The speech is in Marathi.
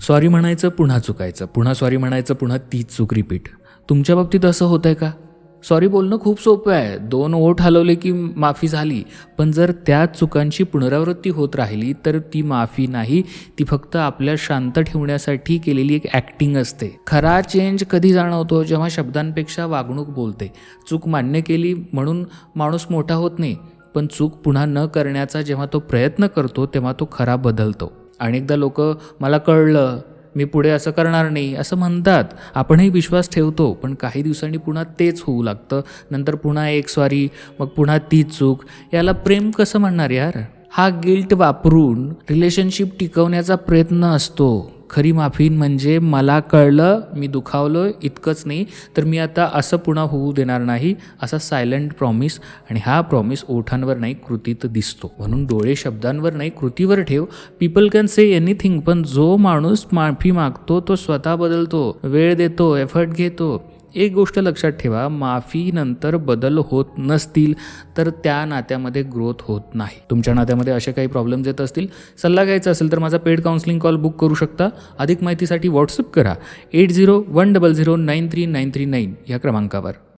सॉरी म्हणायचं, पुन्हा चुकायचं, पुन्हा सॉरी म्हणायचं, पुन्हा तीच चूक रिपीट. तुमच्या बाबतीत असं होत आहे का? सॉरी बोलणं खूप सोपं आहे, 2 ओठ हलवले की माफी झाली. पण जर त्या चुकांची पुनरावृत्ती होत राहिली तर ती माफी नाही, ती फक्त आपल्या शांत ठेवण्यासाठी केलेली एक ॲक्टिंग असते. खरा चेंज कधी जाणवतो? जेव्हा शब्दांपेक्षा वागणूक बोलते. चूक मान्य केली म्हणून माणूस मोठा होत नाही, पण चूक पुन्हा न करण्याचा जेव्हा तो प्रयत्न करतो तेव्हा तो खरा बदलतो. अनेकदा लोक मला कळलं, मी पुढे असं करणार नाही असं म्हणतात. आपणही विश्वास ठेवतो, पण काही दिवसांनी पुन्हा तेच होऊ लागतं. नंतर पुन्हा एक सॉरी, मग पुन्हा तीच चूक. याला प्रेम कसं म्हणणार यार? हा गिल्ट वापरून रिलेशनशिप टिकवण्याचा प्रयत्न असतो. खरी माफी म्हणजे मला कळलं, मी दुखावलं, इतकंच नाही तर मी आता असं पुन्हा होऊ देणार नाही, असा सायलेंट प्रॉमिस. आणि हा प्रॉमिस ओठांवर नाही कृतीत दिसतो. म्हणून डोळे शब्दांवर नाही कृतीवर ठेव. पीपल कॅन से एनिथिंग, पण जो माणूस माफी मागतो तो स्वतः बदलतो, वेळ देतो, एफर्ट घेतो. एक गोष्ट लक्षात ठेवा, माफीनंतर बदल होत नसतील तर त्या नात्यामध्ये ग्रोथ होत नाही. तुमच्या नात्यामध्ये असे काही प्रॉब्लेम्स येत असतील, सल्ला घ्यायचा असेल तर माझा पेड काउन्सिलिंग कॉल बुक करू शकता. अधिक माहितीसाठी व्हॉट्सअप करा 8010093939 या क्रमांकावर.